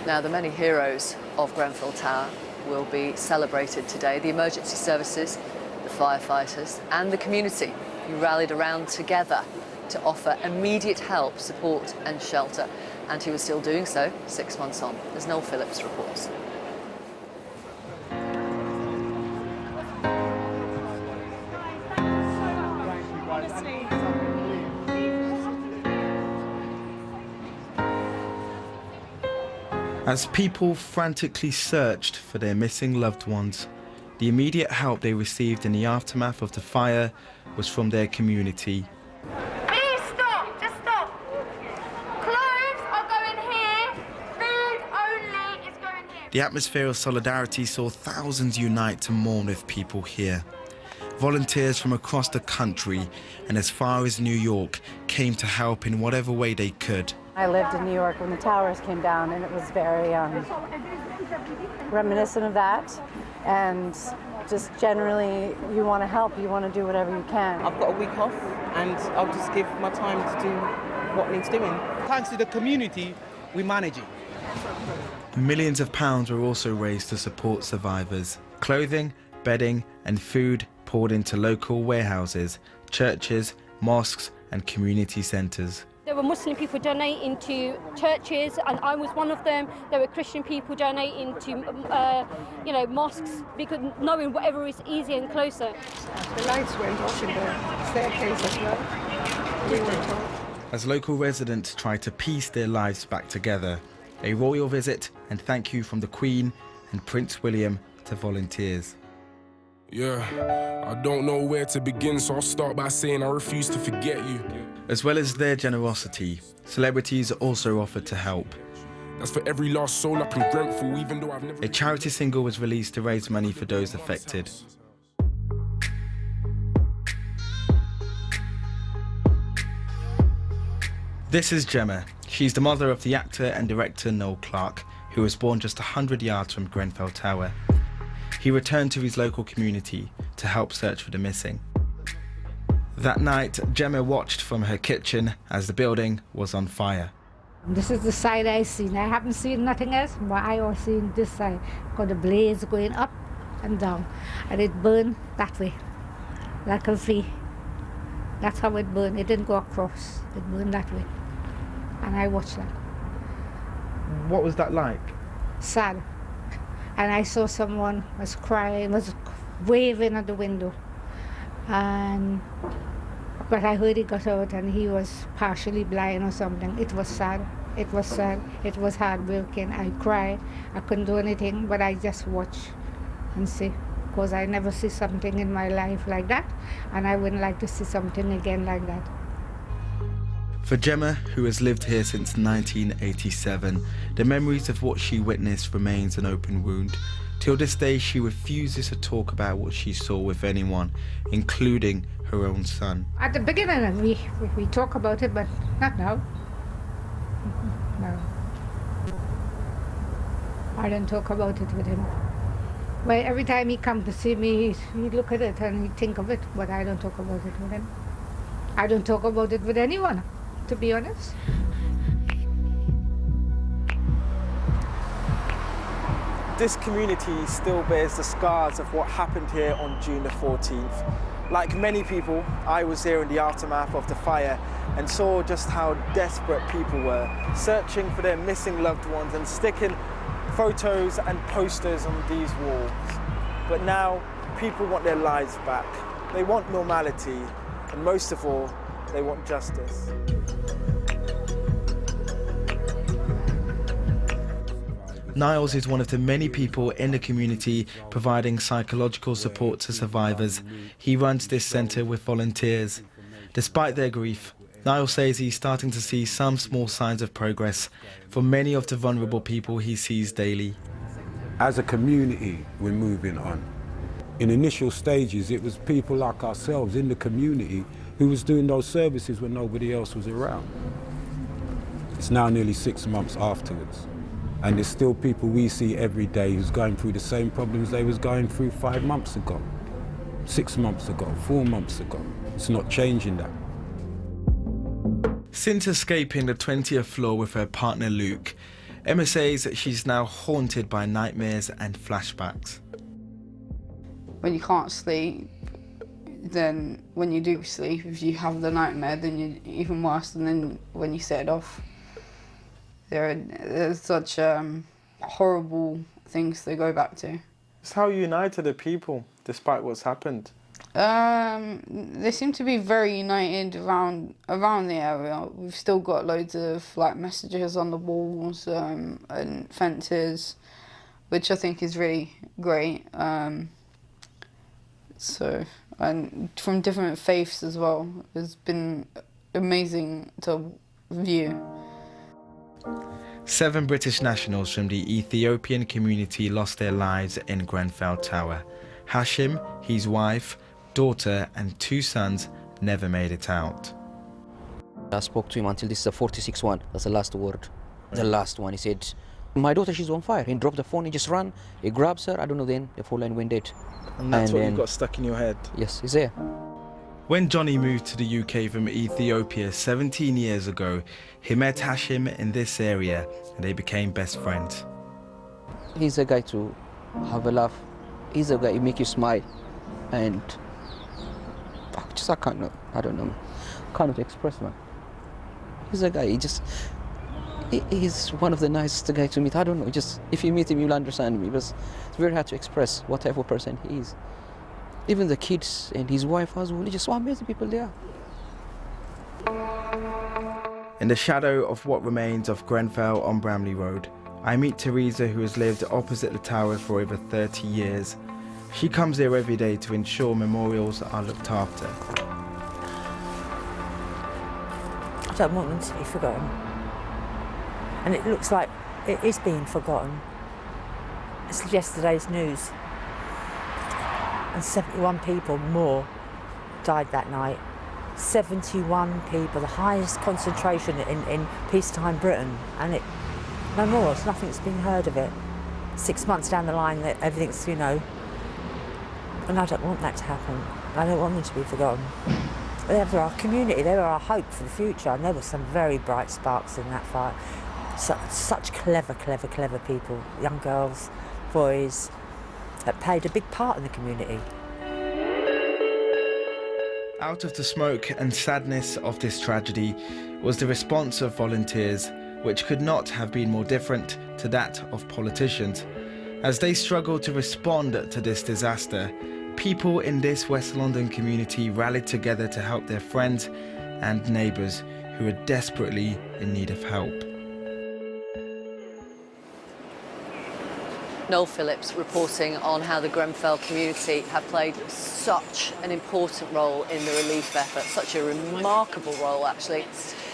Now, the many heroes of Grenfell Tower will be celebrated today. The emergency services, the firefighters and the community who rallied around together to offer immediate help, support and shelter. And who is still doing so 6 months on, as Noel Phillips reports. As people frantically searched for their missing loved ones, the immediate help they received in the aftermath of the fire was from their community. Please stop, just stop. Clothes are going here, food only is going here. The atmosphere of solidarity saw thousands unite to mourn with people here. Volunteers from across the country and as far as New York came to help in whatever way they could. I lived in New York when the towers came down, and it was very reminiscent of that. And just generally, you want to help, you want to do whatever you can. I've got a week off, and I'll just give my time to do what needs doing. Thanks to the community, we manage it. Millions of pounds were also raised to support survivors. Clothing, bedding and food poured into local warehouses, churches, mosques and community centres. There were Muslim people donating to churches, and I was one of them. There were Christian people donating to, mosques, because knowing whatever is easier and closer. The lights went off in the staircase as well. We went off. As local residents try to piece their lives back together, a royal visit and thank you from the Queen and Prince William to volunteers. Yeah, I don't know where to begin, so I'll start by saying I refuse to forget you. As well as their generosity, celebrities also offered to help. That's for every lost soul up in Grenfell, even though I've never... A charity single was released to raise money for those affected. This is Gemma. She's the mother of the actor and director Noel Clarke, who was born just 100 yards from Grenfell Tower. He returned to his local community to help search for the missing. That night, Gemma watched from her kitchen as the building was on fire. This is the side I seen. I haven't seen nothing else, but I was seeing this side. Got the blaze going up and down, and it burned that way, like a V. That's how it burned. It didn't go across. It burned that way, and I watched that. What was that like? Sad. And I saw someone was crying, was waving at the window, but I heard he got out and he was partially blind or something. It was sad. It was sad. It was heartbreaking. I cried. I couldn't do anything, but I just watch and see, because I never see something in my life like that, and I wouldn't like to see something again like that. For Gemma, who has lived here since 1987, the memories of what she witnessed remains an open wound. Till this day, she refuses to talk about what she saw with anyone, including her own son. At the beginning, we talk about it, but not now. No. I don't talk about it with him. Well, every time he comes to see me, he look at it and he think of it, but I don't talk about it with him. I don't talk about it with anyone, to be honest. This community still bears the scars of what happened here on June the 14th. Like many people, I was here in the aftermath of the fire and saw just how desperate people were, searching for their missing loved ones and sticking photos and posters on these walls. But now, people want their lives back. They want normality, and most of all, they want justice. Niles is one of the many people in the community providing psychological support to survivors. He runs this centre with volunteers. Despite their grief, Niles says he's starting to see some small signs of progress for many of the vulnerable people he sees daily. As a community, we're moving on. In initial stages, it was people like ourselves in the community who was doing those services when nobody else was around. It's now nearly 6 months afterwards. And there's still people we see every day who's going through the same problems they was going through 5 months ago, 6 months ago, 4 months ago. It's not changing that. Since escaping the 20th floor with her partner Luke, Emma says she's now haunted by nightmares and flashbacks. When you can't sleep, then when you do sleep, if you have the nightmare, then you're even worse than then when you set it off. There's such horrible things to go back to. It's how united the people, despite what's happened. They seem to be very united around the area. We've still got loads of like messages on the walls and fences, which I think is really great. And from different faiths as well. It's been amazing to view. 7 British nationals from the Ethiopian community lost their lives in Grenfell Tower. Hashim, his wife, daughter and 2 sons never made it out. I spoke to him until this is the 46th one. That's the last word. The last one. He said, my daughter, she's on fire. He dropped the phone, he just ran. He grabs her, I don't know, then the phone line went dead. And that's what you got stuck in your head? Yes, he's there. When Johnny moved to the UK from Ethiopia 17 years ago, he met Hashim in this area and they became best friends. He's a guy to have a laugh. He's a guy who make you smile. And I cannot express, man. He's a guy, he's one of the nicest guys to meet. I don't know, just if you meet him, you'll understand me. But it's very hard to express what type of person he is. Even the kids and his wife as well, just so amazing people they are. In the shadow of what remains of Grenfell on Bramley Road, I meet Teresa, who has lived opposite the tower for over 30 years. She comes here every day to ensure memorials are looked after. I don't want them to be forgotten. And it looks like it is being forgotten. It's yesterday's news. And 71 people more died that night. 71 people, the highest concentration in peacetime Britain. And no more, nothing's been heard of it. 6 months down the line, that everything's, and I don't want that to happen. I don't want them to be forgotten. They were our community, they were our hope for the future, and there were some very bright sparks in that fight. Such clever people, young girls, boys, that played a big part in the community. Out of the smoke and sadness of this tragedy was the response of volunteers, which could not have been more different to that of politicians. As they struggled to respond to this disaster, people in this West London community rallied together to help their friends and neighbours who were desperately in need of help. Noel Phillips reporting on how the Grenfell community have played such an important role in the relief effort, such a remarkable role actually.